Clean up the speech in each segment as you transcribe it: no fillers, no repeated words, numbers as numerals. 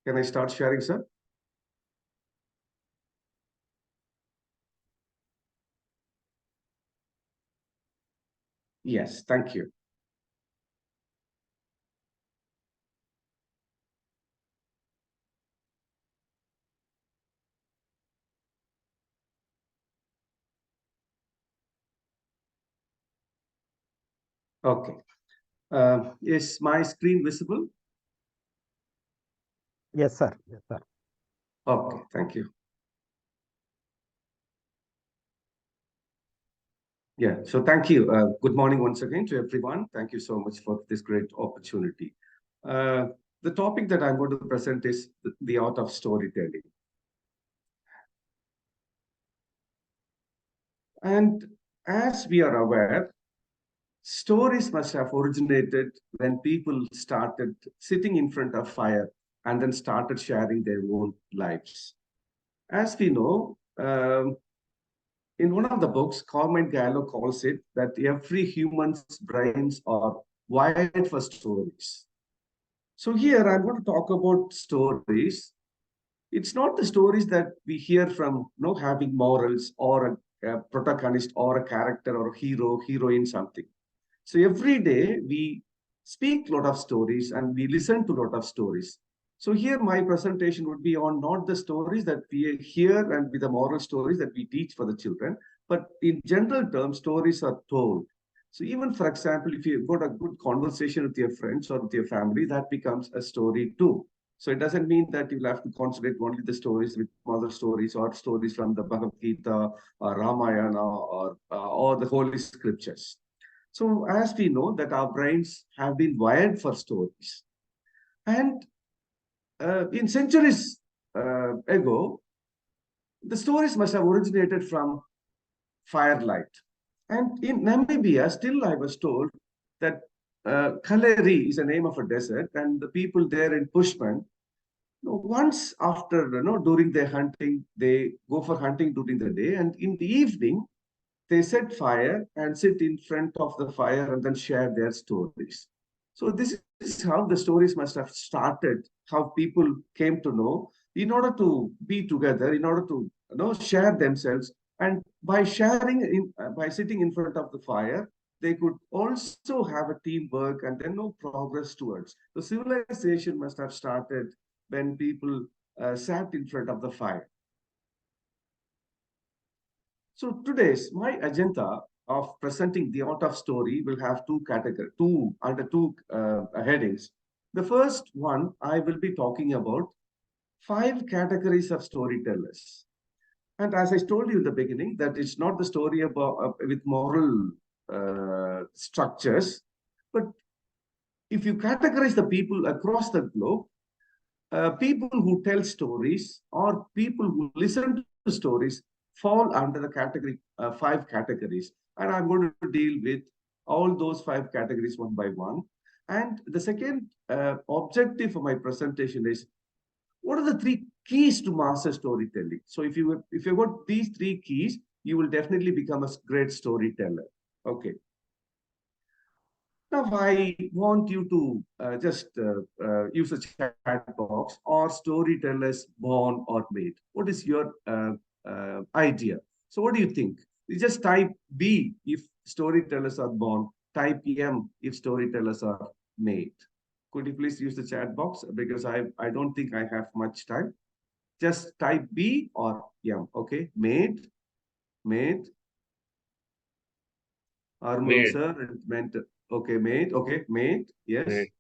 Can I start sharing, sir? Yes, thank you. Okay. Is my screen visible? Yes, sir. Yes, sir. Okay, thank you. Yeah, so thank you. Good morning once again to everyone. Thank you so much for this great opportunity. Uh, the topic that I'm going to present is the art of storytelling. And as we are aware, stories must have originated when people started sitting in front of fire and then started sharing their own lives. As we know, in one of the books, Carmen Gallo calls it that every human's brains are wired for stories. So here I'm going to talk about stories. It's not the stories that we hear from having morals or a protagonist or a character or a hero, heroine, something. So every day we speak a lot of stories and we listen to a lot of stories. So here my presentation would be on not the stories that we hear and with the moral stories that we teach for the children, but in general terms, stories are told. So even for example, if you've got a good conversation with your friends or with your family, that becomes a story too. So it doesn't mean that you'll have to concentrate only the stories with mother stories or stories from the Bhagavad Gita or Ramayana or the Holy Scriptures. So as we know that our brains have been wired for stories. And in centuries ago, the stories must have originated from firelight. And in Namibia, still I was told that Kaleri is the name of a desert, and the people there in Bushman, once after, during their hunting, they go for hunting during the day, and in the evening, they set fire and sit in front of the fire and then share their stories. So this is how the stories must have started, how people came to know in order to be together, in order to share themselves. And by sharing, by sitting in front of the fire, they could also have a teamwork and then no progress towards. The civilization must have started when people sat in front of the fire. So today's my agenda of presenting the art of story will have two categories, two under two headings. The first one I will be talking about five categories of storytellers. And as I told you in the beginning, that it's not the story about with moral structures, but if you categorize the people across the globe, people who tell stories or people who listen to stories fall under the category five categories, and I'm going to deal with all those five categories one by one. And the second objective for my presentation is what are the three keys to master storytelling. So if you got these three keys, you will definitely become a great storyteller. Okay. Now, I want you to just use a chat box or storytellers born or made. What is your idea? So, what do you think? You just type B if storytellers are born, type M if storytellers are made. Could you please use the chat box? Because I don't think I have much time. Just type B or M. Okay, made, Armun Made, sir, and meant. Okay, made. Okay, made. Yes. made.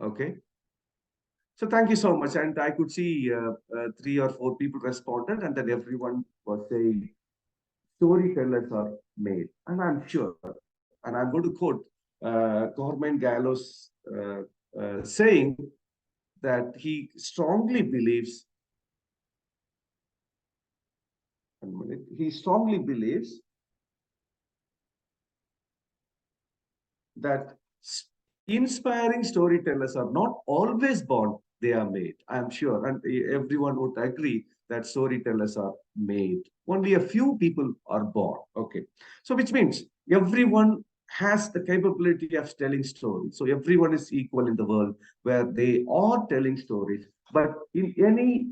Okay. So thank you so much. And I could see three or four people responded, and then everyone was saying storytellers are made. And I'm sure, and I'm going to quote Cormain Gallo's saying that he strongly believes, he strongly believes that inspiring storytellers are not always born, they are made. I'm sure, and everyone would agree that storytellers are made. Only a few people are born. Okay. So, which means everyone has the capability of telling stories. So everyone is equal in the world where they are telling stories. But in any,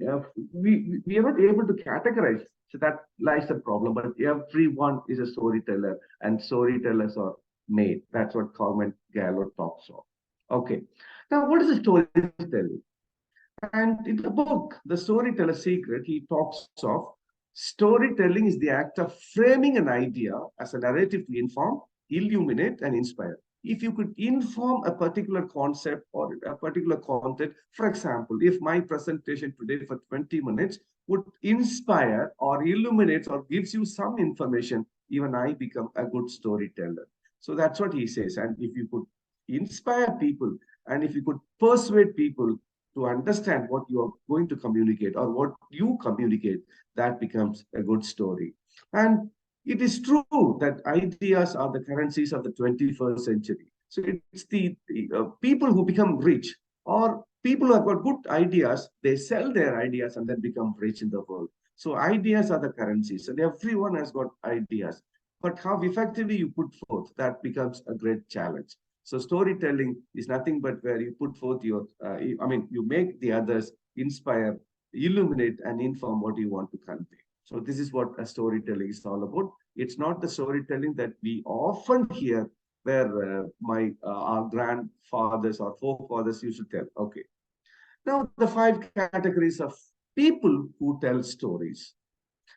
we are not able to categorize. So that lies the problem. But everyone is a storyteller, and storytellers are made. That's what Carmen Gallo talks of. Okay. Now, what is the storytelling? And in the book, The Storyteller's Secret, he talks of storytelling is the act of framing an idea as a narrative to inform, illuminate, and inspire. If you could inform a particular concept or a particular content, for example, if my presentation today for 20 minutes would inspire or illuminate or gives you some information, even I become a good storyteller. So that's what he says. And if you could inspire people and if you could persuade people to understand what you are going to communicate or what you communicate, that becomes a good story. And it is true that ideas are the currencies of the 21st century. So it's the people who become rich or people who have got good ideas, they sell their ideas and then become rich in the world. So ideas are the currencies and everyone has got ideas. But how effectively you put forth, that becomes a great challenge. So storytelling is nothing but where you put forth you make the others inspire, illuminate, and inform what you want to convey. So this is what a storytelling is all about. It's not the storytelling that we often hear where our grandfathers or forefathers used to tell. Okay. Now the five categories of people who tell stories.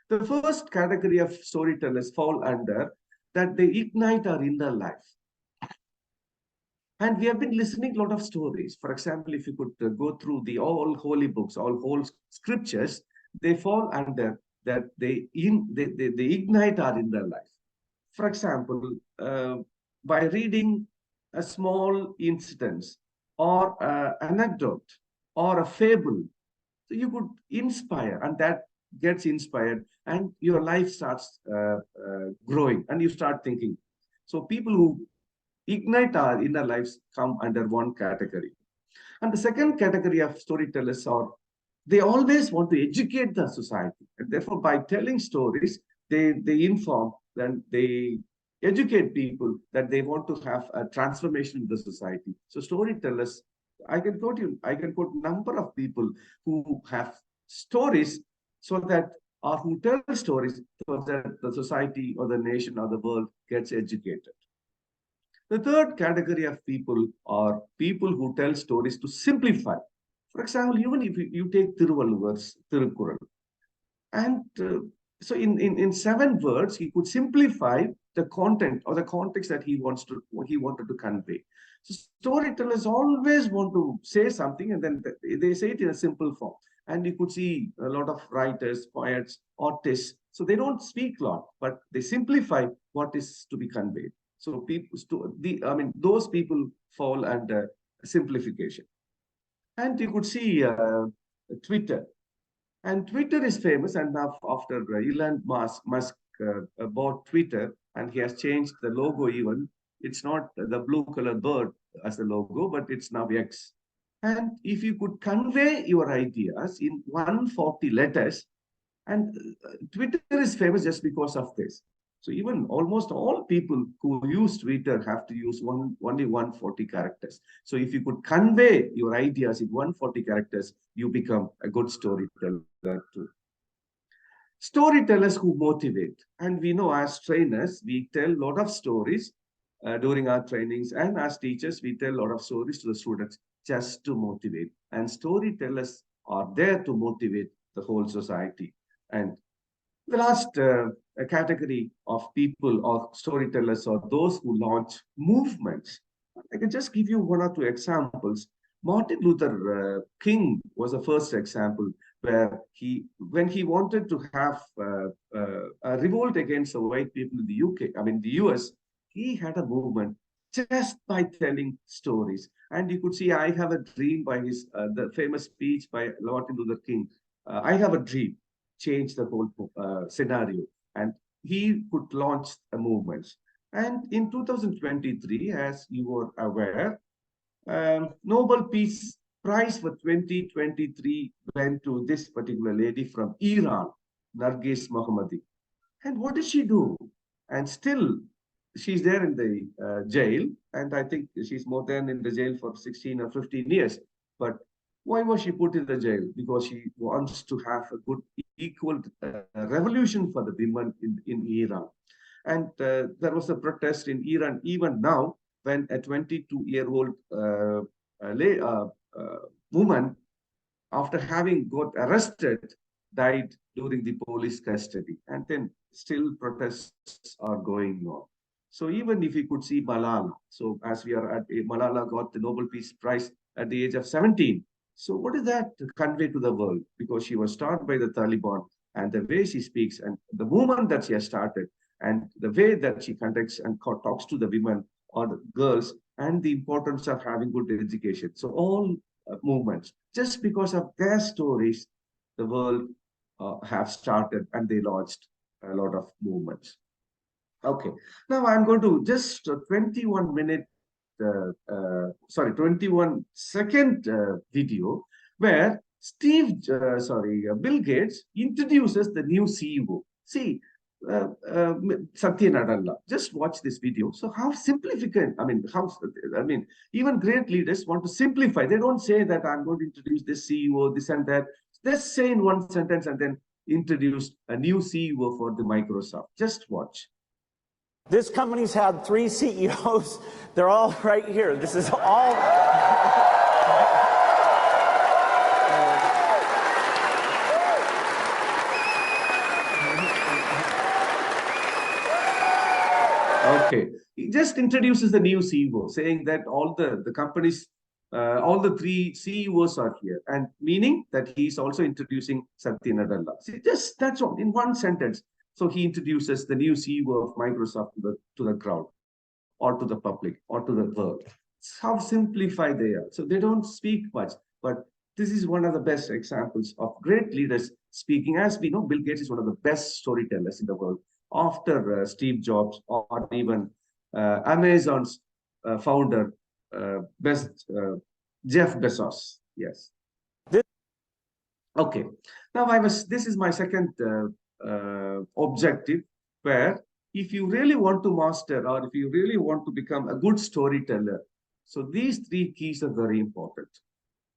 The first category of storytellers fall under that they ignite our inner life. And we have been listening a lot of stories. For example, if you could go through the all holy books, all whole scriptures, they fall under that they ignite our inner life. For example, by reading a small incident or anecdote or a fable, so you could inspire, and that gets inspired, and your life starts growing, and you start thinking. So people who ignite our inner lives come under one category. And the second category of storytellers are they always want to educate the society. And therefore, by telling stories, they inform and they educate people that they want to have a transformation in the society. So storytellers, I can quote number of people who have stories so that or who tell stories so that the society or the nation or the world gets educated. The third category of people are people who tell stories to simplify. For example, even if you take Thiruvalluvar's Tirukkural, and so in 7 words, he could simplify the content or the context that he wanted to convey. So storytellers always want to say something and then they say it in a simple form. And you could see a lot of writers, poets, artists. So they don't speak a lot, but they simplify what is to be conveyed. So those people fall under simplification. And you could see Twitter. And Twitter is famous, and now after Elon Musk bought Twitter, and he has changed the logo even. It's not the blue color bird as the logo, but it's now X. And if you could convey your ideas in 140 letters, and Twitter is famous just because of this. So even almost all people who use Twitter have to use only 140 characters. So if you could convey your ideas in 140 characters, you become a good storyteller too. Storytellers who motivate. And we know as trainers, we tell a lot of stories during our trainings. And as teachers, we tell a lot of stories to the students just to motivate. And storytellers are there to motivate the whole society. And the last category of people or storytellers are those who launch movements. I can just give you one or two examples. Martin Luther King was the first example where when he wanted to have a revolt against the white people in the UK, I mean the US, he had a movement just by telling stories. And you could see I Have a Dream by the famous speech by Martin Luther King. I Have a Dream changed the whole scenario. And he could launch a movement. And in 2023, as you are aware, Nobel Peace Prize for 2023 went to this particular lady from Iran, Nargis Mohammadi. And what did she do? And still, she's there in the jail, and I think she's more than in the jail for 16 or 15 years. But why was she put in the jail? Because she wants to have a good equal revolution for the women in Iran. And there was a protest in Iran even now when a 22-year-old woman, after having got arrested, died during the police custody. And then still protests are going on. So even if we could see Malala, so as we are at Malala got the Nobel Peace Prize at the age of 17. So what does that convey to the world? Because she was started by the Taliban, and the way she speaks and the movement that she has started and the way that she conducts and talks to the women or the girls and the importance of having good education. So all movements, just because of their stories, the world have started and they launched a lot of movements. Okay, now I'm going to just 21 minute, 21 second video where Bill Gates introduces the new CEO. See, Satya Nadella. Just watch this video. So how significant, even great leaders want to simplify. They don't say that I'm going to introduce this CEO, this and that. Just say in one sentence and then introduce a new CEO for the Microsoft. Just watch. This company's had 3 CEOs. They're all right here. This is all... Okay, he just introduces the new CEO, saying that all the companies, all the 3 CEOs are here, and meaning that he's also introducing Satya Nadella. See, just that's all in one sentence. So he introduces the new CEO of Microsoft to the crowd, or to the public, or to the world. It's how simplified they are. So they don't speak much, but this is one of the best examples of great leaders speaking. As we know, Bill Gates is one of the best storytellers in the world, after Steve Jobs or even Amazon's founder, Jeff Bezos. Yes. Okay. Now this is my second objective, where if you really want to master or if you really want to become a good storyteller, so these 3 keys are very important.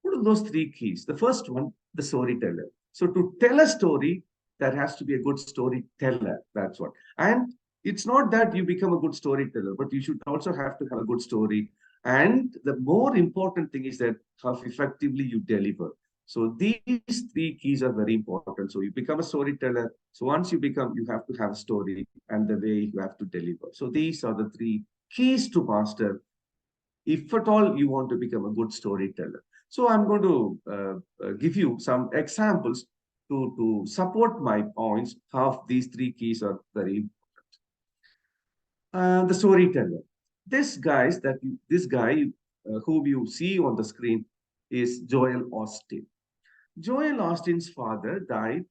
What are those 3 keys? The first one, the storyteller. So to tell a story, there has to be a good storyteller. That's what. And it's not that you become a good storyteller, but you should also have to have a good story. And the more important thing is that how effectively you deliver. So these 3 keys are very important. So you become a storyteller. So once you become, you have to have a story and the way you have to deliver. So these are the 3 keys to master, if at all you want to become a good storyteller. So I'm going to give you some examples to support my points, how these 3 keys are very important. The storyteller. This guy whom you see on the screen is Joel Austin. Joel Austin's father died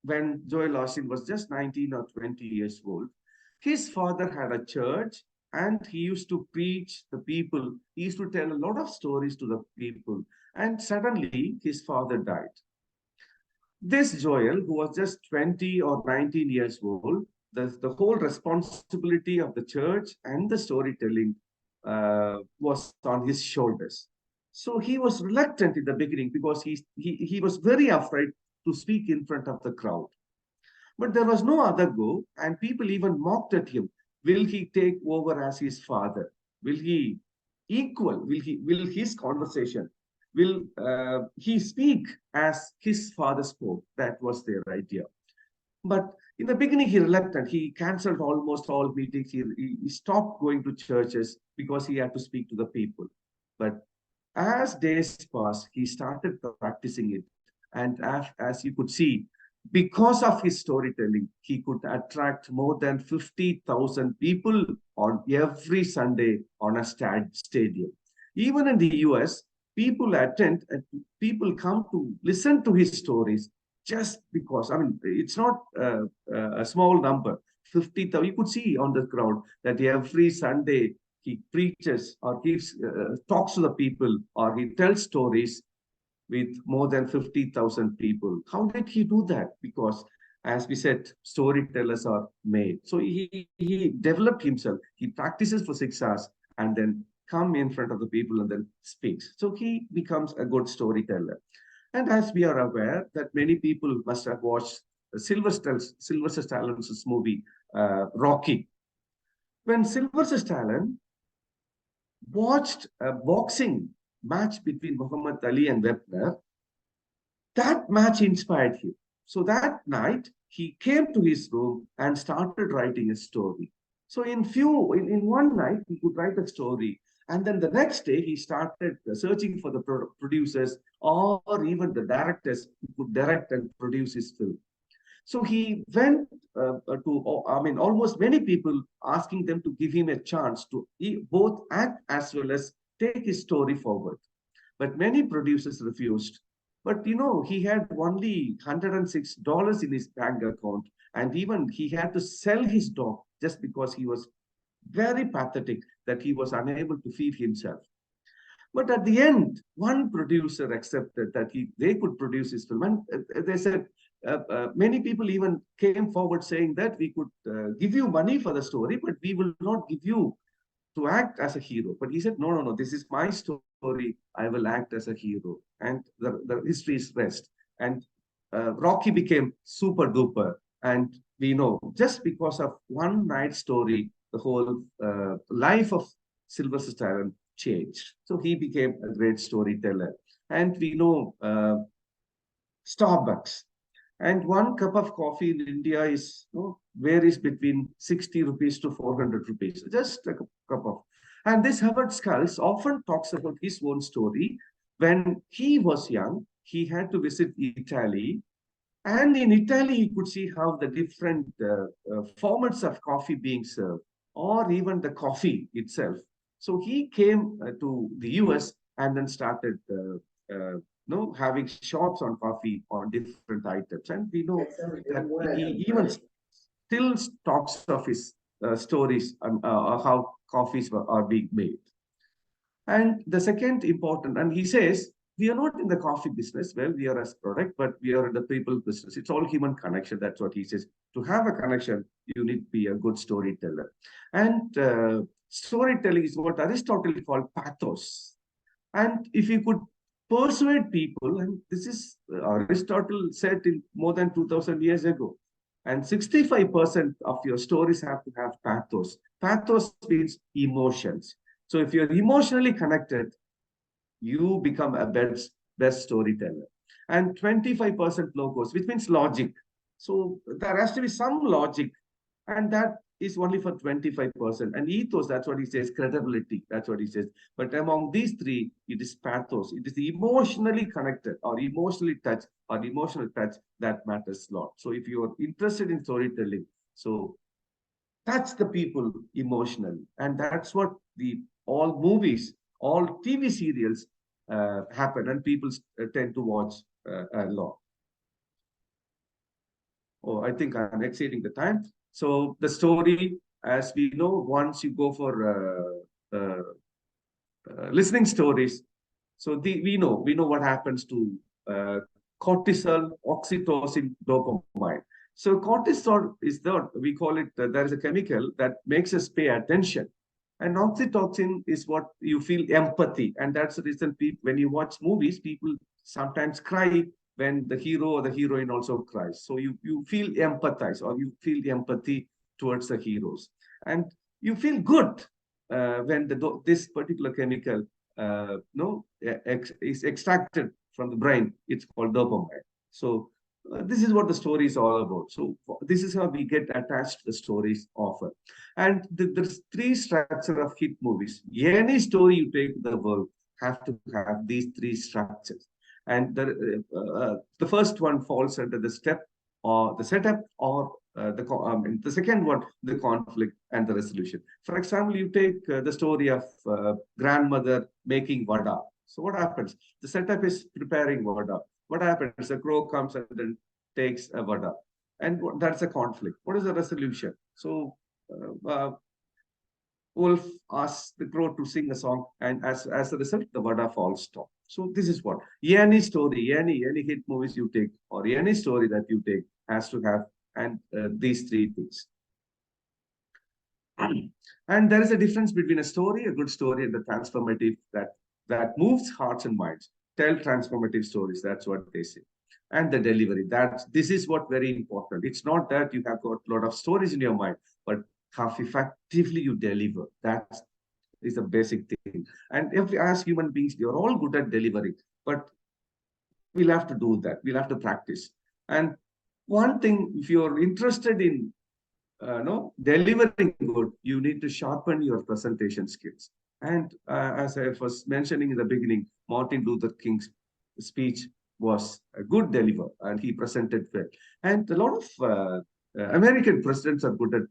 when Joel Austin was just 19 or 20 years old. His father had a church and he used to preach the people. He used to tell a lot of stories to the people. And suddenly his father died. This Joel, who was just 20 or 19 years old, the whole responsibility of the church and the storytelling was on his shoulders. So he was reluctant in the beginning because he was very afraid to speak in front of the crowd. But there was no other go, and people even mocked at him. Will he take over as his father? Will he equal? Will his conversation? Will he speak as his father spoke? That was their idea. But in the beginning, he reluctant. He canceled almost all meetings. He stopped going to churches because he had to speak to the people. But as days passed, he started practicing it. And as you could see, because of his storytelling, he could attract more than 50,000 people on every Sunday on a stadium. Even in the US, people attend and people come to listen to his stories just because. I mean, it's not a small number. 50,000. You could see on the crowd that every Sunday he preaches or gives talks to the people, or he tells stories with more than 50,000 people. How did he do that? Because As we said, storytellers are made. So he developed himself. He practices for 6 hours and then come in front of the people and then speaks. So he becomes a good storyteller. And as we are aware that many people must have watched Sylvester Stallone's movie, Rocky. When Sylvester Stallone watched a boxing match between Muhammad Ali and Webber, that match inspired him. So that night, he came to his room and started writing a story. So in one night, he could write a story. And then the next day, he started searching for the producers or even the directors who could direct and produce his film. So he went almost many people asking them to give him a chance to both act as well as take his story forward. But many producers refused. But he had only $106 in his bank account, and even he had to sell his dog just because he was very pathetic that he was unable to feed himself. But at the end, one producer accepted that they could produce his film. And they said, many people even came forward saying that we could give you money for the story, but we will not give you to act as a hero. But he said, no, no, no, this is my story. I will act as a hero. And the history is rest. And Rocky became super duper. And we know just because of one night story, the whole life of Sylvester Stallone changed. So he became a great storyteller. And we know Starbucks. And one cup of coffee in India is varies between 60 rupees to 400 rupees. Just a cup of. And this Howard Skulls often talks about his own story. When he was young, he had to visit Italy. And in Italy, he could see how the different formats of coffee being served, or even the coffee itself. So he came to the US and then started having shops on coffee on different items. And we know that he even still talks of his stories how coffees are being made. And the second important, and he says, we are not in the coffee business. Well, we are as product, but we are in the people business. It's all human connection. That's what he says. To have a connection, you need to be a good storyteller. And storytelling is what Aristotle called pathos. And if you could persuade people, and this is Aristotle said in more than 2000 years ago, and 65% of your stories have to have pathos. Pathos means emotions. So if you're emotionally connected, you become a best storyteller. And 25% logos, which means logic. So there has to be some logic, and that is only for 25%. And ethos, that's what he says, credibility, that's what he says. But among these three, it is pathos. It is emotionally connected or emotionally touched or emotional touch that matters a lot. So if you are interested in storytelling, so touch the people emotionally. And that's what all movies, all TV serials happen, and people tend to watch a lot. Oh, I think I'm exceeding the time. So the story, as we know, once you go for listening stories, so we know what happens to cortisol, oxytocin, dopamine. So cortisol is we call it, there is a chemical that makes us pay attention. And oxytocin is what you feel empathy. And that's the reason when you watch movies, people sometimes cry when the hero or the heroine also cries. So you feel empathize, or you feel empathy towards the heroes. And you feel good when this particular chemical is extracted from the brain. It's called dopamine. So this is what the story is all about. So this is how we get attached to the stories often. And there's three structure of hit movies. Any story you take in the world have to have these three structures. And the first one falls under the step or the setup, or the second one, the conflict and the resolution. For example, you take the story of grandmother making vada. So what happens? The setup is preparing vada. What happens? The crow comes and then takes a vada. And that's a conflict. What is the resolution? So Wolf asks the crow to sing a song, and as a result, the vada falls down. So this is what any story, any hit movies you take, or any story that you take, has to have, and these three things. And there is a difference between a story, a good story, and the transformative that moves hearts and minds. Tell transformative stories. That's what they say. And the delivery. This is what very important. It's not that you have got a lot of stories in your mind, but how effectively you deliver. That is the basic thing. And if as human beings, we are all good at delivering, but we'll have to do that. We'll have to practice. And one thing, if you're interested in no, delivering good, you need to sharpen your presentation skills. And as I was mentioning in the beginning, Martin Luther King's speech was a good deliver, and he presented well. And a lot of American presidents are good at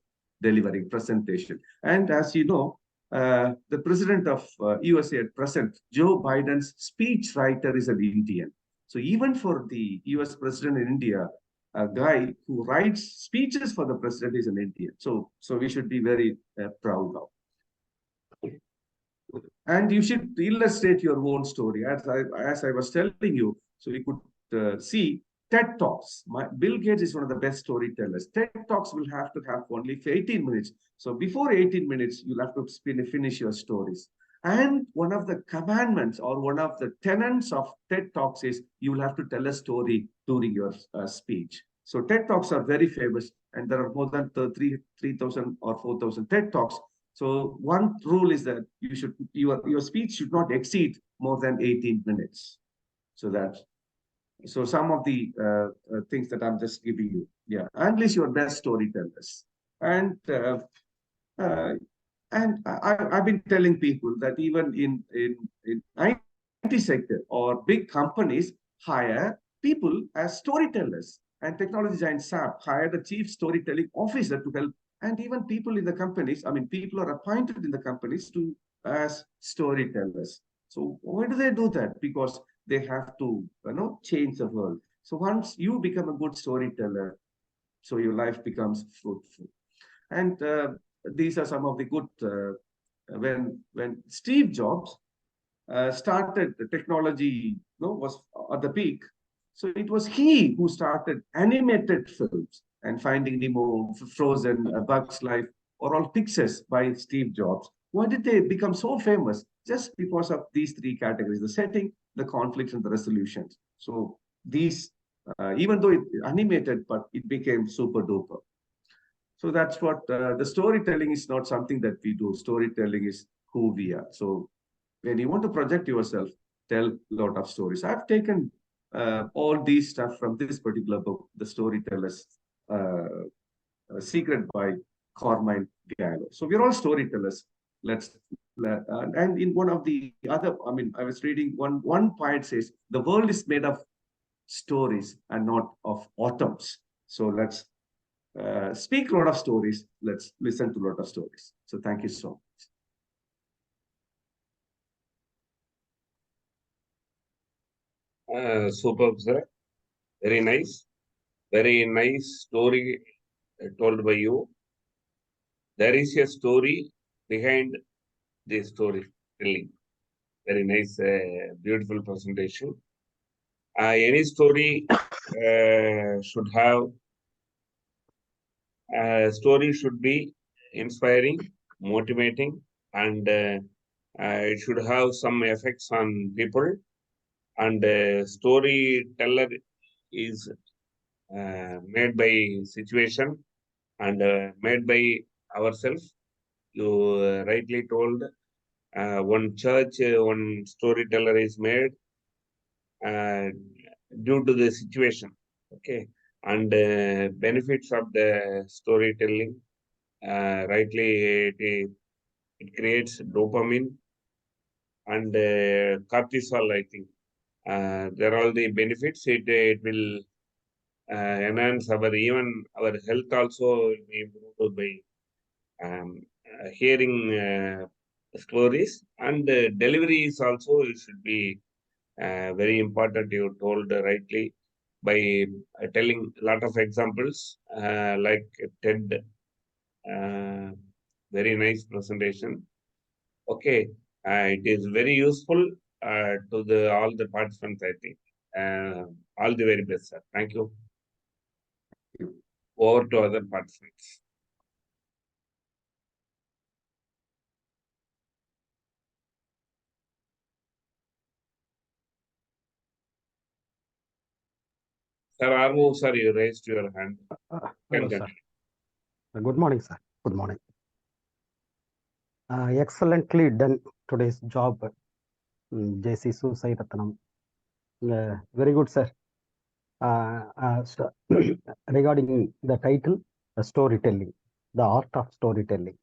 delivering presentation. And as you know, the president of USA at present, Joe Biden's speech writer is an Indian. So even for the US president in India, a guy who writes speeches for the president is an Indian. So we should be very proud of. And you should illustrate your own story. As I was telling you, so you could see TED Talks. Bill Gates is one of the best storytellers. TED Talks will have to have only 18 minutes. So before 18 minutes, you'll have to finish your stories. And one of the commandments or one of the tenets of TED Talks is you will have to tell a story during your speech. So TED Talks are very famous, and there are more than 3,000 or 4,000 TED Talks. So one rule is that your speech should not exceed more than 18 minutes. So some of the things that I'm just giving you, yeah, unleash your best storytellers. And I've been telling people that even in IT sector or big companies hire people as storytellers. And technology giant SAP hired a chief storytelling officer to help. And even people in the companies, I mean, people are appointed in the companies to as storytellers. So why do they do that? Because they have to, change the world. So once you become a good storyteller, so your life becomes fruitful. And these are some of the good when Steve Jobs started the technology, was at the peak. So it was he who started animated films, and Finding Nemo, Frozen, Bug's Life, or all pictures by Steve Jobs. Why did they become so famous? Just because of these three categories: the setting, the conflicts, and the resolutions. So these, even though it animated, but it became super duper. So that's what the storytelling is not something that we do. Storytelling is who we are. So when you want to project yourself, tell a lot of stories. I've taken all these stuff from this particular book, The Storyteller's Secret by Carmine Gallo. So we're all storytellers. And in one of the other, I was reading one point says, the world is made of stories and not of autumns. So let's speak a lot of stories. Let's listen to a lot of stories. So thank you so much. Superb, sir. Very nice. Very nice story told by you. There is a story behind the storytelling. Very nice, beautiful presentation. Any story should have story should be inspiring, motivating, and it should have some effects on people. And storyteller is made by situation and made by ourselves. You rightly told one church, one storyteller is made due to the situation. Okay. And benefits of the storytelling, rightly it creates dopamine and cortisol, I think. There are all the benefits. It will enhance even our health also will be improved by hearing stories, and delivery is also should be very important. You told rightly by telling a lot of examples like TED. Very nice presentation. Okay, it is very useful to all the participants, I think. All the very best, sir. Thank you. over to other participants. Sir Armu, sir, you raised your hand. Hello, sir. Good morning, sir. Good morning. Excellently done today's job, JC Soosai Rathinam. Very good, sir. So regarding the title, storytelling, the art of storytelling.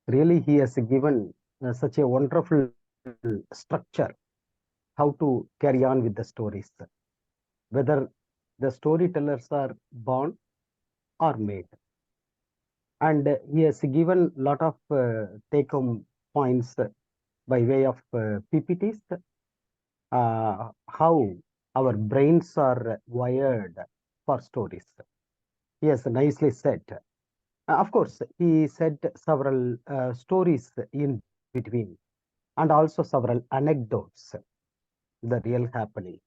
Really, he has given such a wonderful structure how to carry on with the stories, whether the storytellers are born or made. And he has given a lot of take-home points by way of PPTs, how our brains are wired for stories. He has nicely said. Of course, he said several stories in between and also several anecdotes, the real happening.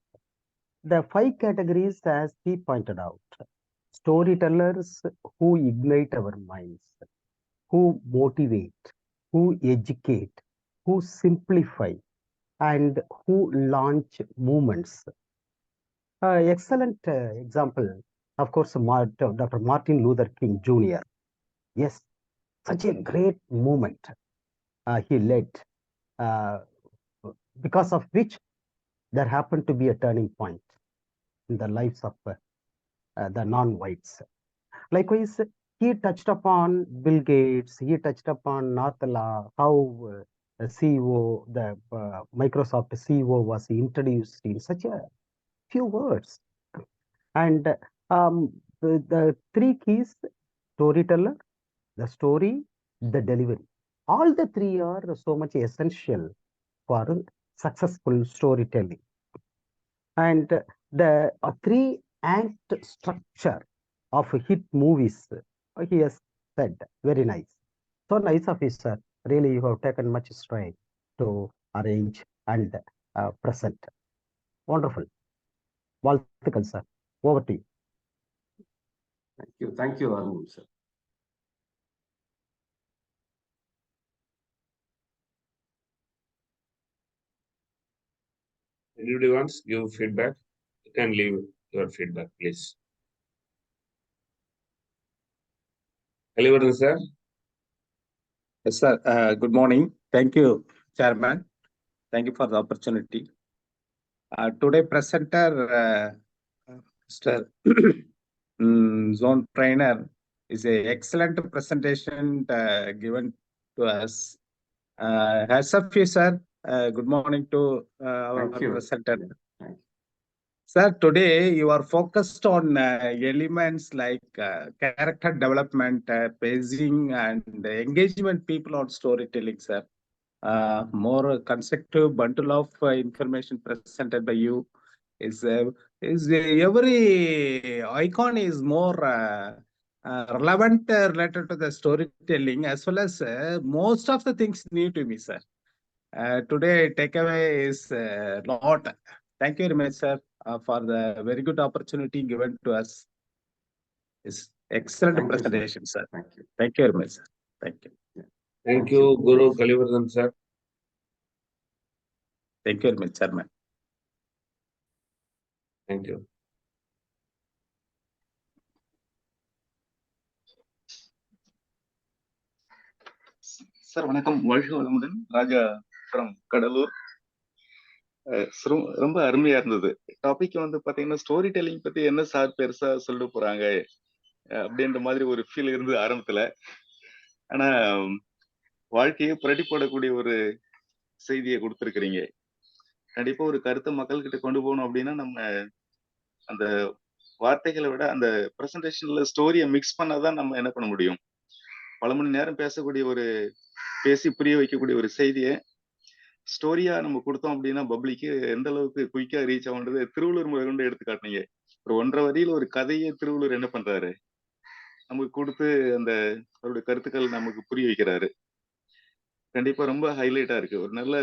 The 5 categories, as he pointed out, storytellers who ignite our minds, who motivate, who educate, who simplify, and who launch movements. Excellent example, of course, Dr. Martin Luther King Jr. Yes, such a great movement he led, uh, because of which there happened to be a turning point in the lives of the non-whites. Likewise, he touched upon Bill Gates, he touched upon Nathela, how the CEO, the Microsoft CEO was introduced in such a few words. And the 3 keys, storyteller, the story, the delivery. All the 3 are so much essential for successful storytelling. And the 3-act structure of hit movies, he has said, very nice. So nice of you, sir. Really, you have taken much stride to arrange and present. Wonderful. Walthikal, sir. Over to you. Thank you, Arun, sir. Anybody wants to give feedback? You can leave your feedback, please. Kalivaran, sir. Yes, sir. Good morning. Thank you, Chairman. Thank you for the opportunity. Today, presenter, Mr. Zone Trainer, is an excellent presentation given to us. As of you, sir, good morning to our presenter. Sir, today you are focused on elements like character development, pacing, and engagement people on storytelling, sir. More constructive bundle of information presented by you is every icon is more relevant related to the storytelling, as well as most of the things new to me, sir. Today takeaway is lot. Thank you very much, sir, for the very good opportunity given to us. It's excellent presentation, sir. Thank you. Thank you very much, sir. Thank you. Thank you, Guru Kalivaran, sir. Thank you very much, Chairman. Thank you. Sir வணக்கம், வாழ்க வளமுடன். ராஜா from Cuddalore. ரொம்ப அருமையா இருந்தது. Topic வந்து பாத்தீங்கன்னா story telling பத்தி என்ன சார் பெருசா சொல்ல போறாங்க அப்படின்ற மாதிரி ஒரு ஃபீல் இருந்து ஆரம்பத்துல. ஆனா வாழ்க்கையை புரட்டி போடக்கூடிய ஒரு செய்தியை கொடுத்துருக்கிறீங்க. கண்டிப்பா ஒரு கருத்தை மக்கள்கிட்ட கொண்டு போகணும் அப்படின்னா நம்ம அந்த வார்த்தைகளை விட அந்த பிரசன்டேஷன்ல ஸ்டோரியை மிக்ஸ் பண்ணாதான் நம்ம என்ன பண்ண முடியும். பல மணி நேரம் பேசி புரிய வைக்கக்கூடிய ஒரு செய்தியை ஸ்டோரியா நம்ம கொடுத்தோம் அப்படின்னா பப்ளிக்கு எந்த அளவுக்கு குயிக்கா ரீச் ஆகுன்றது திருவள்ளூர் முறை கொண்டு எடுத்து காட்டினீங்க. ஒரு 1.5 வரியில ஒரு கதையை திருவள்ளூர் என்ன பண்றாரு, நமக்கு கொடுத்து அந்த அவருடைய கருத்துக்கள் நமக்கு புரிய வைக்கிறாரு. கண்டிப்பா ரொம்ப ஹைலைட்டா இருக்கு. ஒரு நல்ல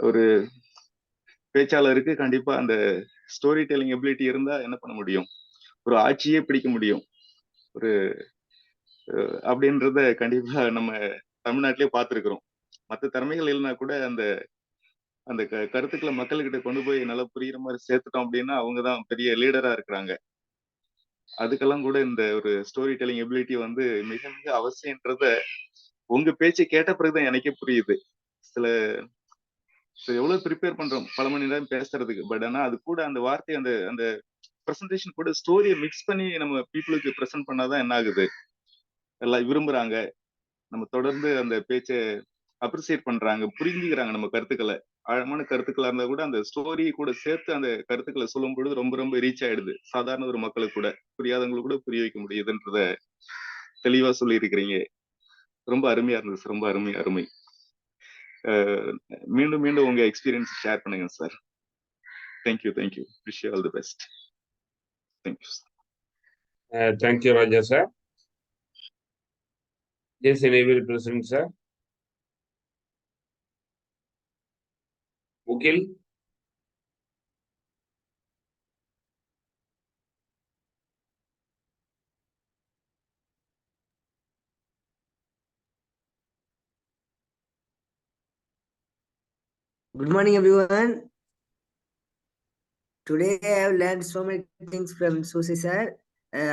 ஒரு பேச்சாளருக்கு கண்டிப்பா அந்த ஸ்டோரி டெல்லிங் எபிலிட்டி இருந்தா என்ன பண்ண முடியும், ஒரு ஆட்சியே பிடிக்க முடியும். ஒரு அப்படின்றத கண்டிப்பா நம்ம தமிழ்நாட்டிலே பார்த்துருக்கிறோம். மற்ற திறமைகள் இல்லைனா கூட அந்த அந்த கருத்துக்களை மக்கள்கிட்ட கொண்டு போய் நல்லா புரியுற மாதிரி சேர்த்துட்டோம் அப்படின்னா அவங்கதான் பெரிய லீடரா இருக்கிறாங்க. அதுக்கெல்லாம் கூட இந்த ஒரு ஸ்டோரி டெல்லிங் எபிலிட்டி வந்து மிக மிக அவசியம்ன்றத உங்க பேச்சை கேட்ட பிறகுதான் எனக்கே புரியுது. சில எவ்வளவு ப்ரிப்பேர் பண்றோம் பல மணி நேரம் பேசுறதுக்கு, பட் ஆனா அது கூட அந்த வார்த்தை அந்த அந்த பிரசன்டேஷன் கூட ஸ்டோரியை மிக்ஸ் பண்ணி நம்ம பீப்புளுக்கு ப்ரெசென்ட் பண்ணாதான் என்ன ஆகுது, எல்லாம் விரும்புறாங்க, நம்ம தொடர்ந்து அந்த பேச்சை அப்ரிசியேட் பண்றாங்க, புரிஞ்சுக்கிறாங்க நம்ம கருத்துக்களை. ஆழமான கருத்துக்களா இருந்தா கூட அந்த ஸ்டோரி கூட சேர்த்து அந்த கருத்துக்களை சொல்லும் பொழுது ரொம்ப ரொம்ப ரீச் ஆயிடுது. சாதாரண ஒரு மக்களுக்கு கூட, புரியாதவங்களுக்கு கூட புரிய வைக்க முடியுதுன்றத தெளிவா சொல்லி இருக்கிறீங்க. ரொம்ப அருமையா இருந்தது, ரொம்ப அருமை. மீண்டும் மீண்டும் உங்க எக்ஸ்பீரியன்ஸ் ஷேர் பண்ணுங்க sir. Thank you. Wish you all the best. Thank you. Thank you, Raja sir. Yes, enable present, sir. Mukil. Good morning, everyone. Today I have learned so many things from Soosai sir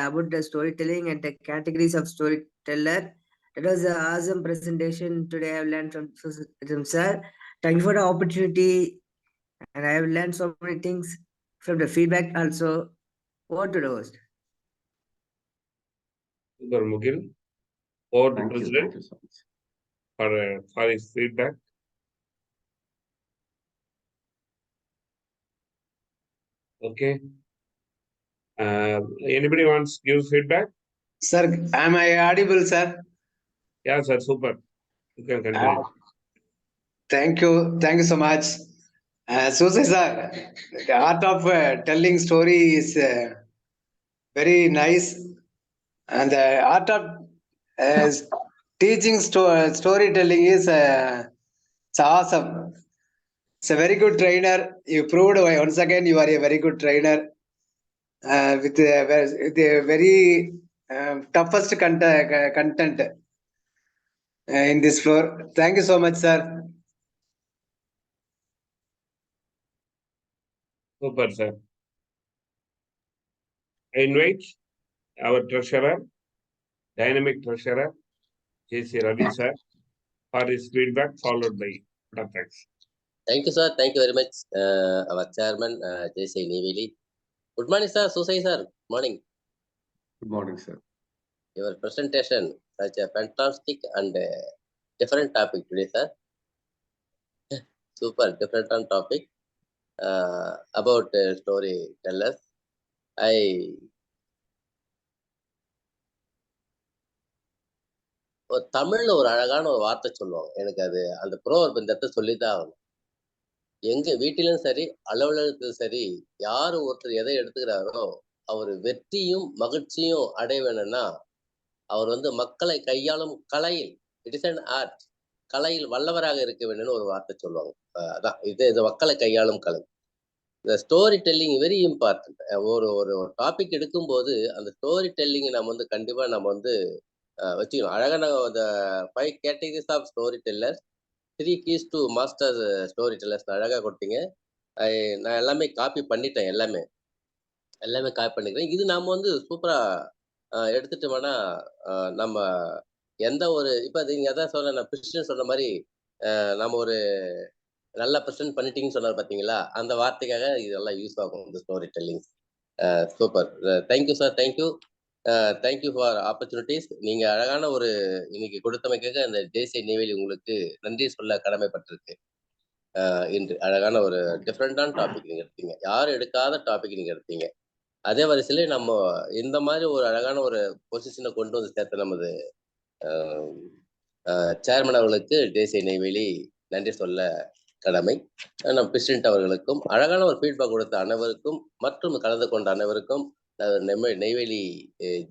about the storytelling and the categories of storyteller. That was an awesome presentation. Today I have learned from sir. Thank you for the opportunity, and I have learned so many things from the feedback also. Over to the host. Super, Mukil. Over to Thank you. President Thank you so much. for his feedback. Okay. Anybody wants to give feedback? Sir, am I audible, sir? Yeah, sir. Super. You can continue. Thank you so much. Soosai sir, the art of telling story is very nice, and the art of teaching storytelling is it's awesome. It's a very good trainer. You proved once again you are a very good trainer with a very toughest content in this floor. Thank you so much, sir. Super, sir. I invite our treasurer, dynamic treasurer, J.C. Ravi sir, for his feedback, followed by thanks. Thank you, sir. Thank you very much, our chairman, J.C. Niveli. Good morning, sir. Soosai sir. Morning. Good morning, sir. Your presentation, such a fantastic and different topic today, sir. Super different on topic about storytellers. தமிழ்ல ஒரு அழகான ஒரு வார்த்தை சொல்லுவாங்க. எனக்கு அது அந்த ப்ரோவர்ப் இந்த இடத்த சொல்லிதான் ஆகணும். எங்க வீட்டிலும் சரி, அலுவலகத்திலும் சரி, யாரு ஒருத்தர் எதை எடுத்துக்கிறாரோ அவர் வெற்றியும் மகிழ்ச்சியும் அடைய வேணும்னா அவர் மக்களை கையாளும் கலையில், இட் இஸ் அன் ஆர்ட், கலையில் வல்லவராக இருக்க வேண்டும்னு ஒரு வார்த்தை சொல்லுவாங்க. அதான் இது மக்களை கையாளும் கலை. இந்த ஸ்டோரி டெல்லிங் வெரி இம்பார்ட்டன்ட். ஒரு ஒரு டாபிக் எடுக்கும்போது அந்த ஸ்டோரி டெல்லிங் நம்ம கண்டிப்பா நம்ம வச்சுக்கணும். அழகா அந்த 5 categories of story teller, 3 keys to master story tellers அழகா கொடுத்தீங்க. நான் எல்லாமே காப்பி பண்ணிட்டேன். எல்லாமே காப்பி பண்ணிக்கிறேன். இது நாம சூப்பரா எடுத்துட்டோம்னா நம்ம எந்த ஒரு இப்ப நீங்க அதான் சொல்ல நான் கிறிஸ்டியன் சொன்ன மாதிரி நம்ம ஒரு நல்லா ப்ரெசென்ட் பண்ணிட்டீங்கன்னு சொன்னார் பார்த்தீங்களா, அந்த வார்த்தைக்காக இதெல்லாம் யூஸ் ஆகும் இந்த story telling. Super. Thank you sir. Thank you for opportunities. நீங்க அழகான ஒரு இன்னைக்கு கொடுத்தமைக்காக அந்த தேசிய நெய்வேலி உங்களுக்கு நன்றி சொல்ல கடமைப்பட்டிருக்கு. இன்று அழகான ஒரு டிஃப்ரெண்டான டாபிக் நீங்க எடுத்தீங்க. யாரும் எடுக்காத டாபிக் நீங்க எடுத்தீங்க. அதே வரிசையில நம்ம இந்த மாதிரி ஒரு அழகான ஒரு பொசிஷனை கொண்டு வந்து சேர்த்த நமது சேர்மன் அவர்களுக்கு தேசிய நெய்வேலி நன்றி சொல்ல கடமை. நம் பிரசிடென்ட் அவர்களுக்கும் அழகான ஒரு ஃபீட்பேக் கொடுத்த அனைவருக்கும் மற்றும் கலந்து கொண்ட அனைவருக்கும் நெய்வேலி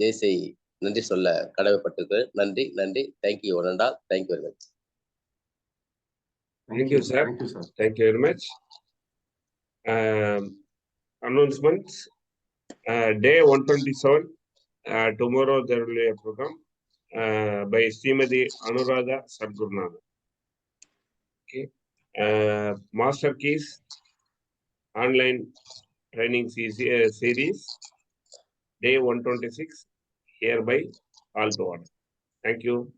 தேசிய நன்றி சொல்ல கடமைப்பட்டிருக்கு. நன்றி. Thank you one all. Thank you very much. Thank you, sir. Thank you very much. Announcements. Day 127 Tomorrow there will be a program by Srimati Anuradha Sadgurunatha. Okay. Master Keys online training series, day 126, hereby call to order. Thank you.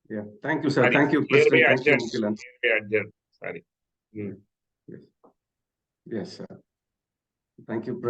Yeah, thank you, sir. Sorry, Thank you, hereby President. Thank you, adjourned. Mukhilan. Hereby adjourned. Sorry. Yes, sir. Thank you, President.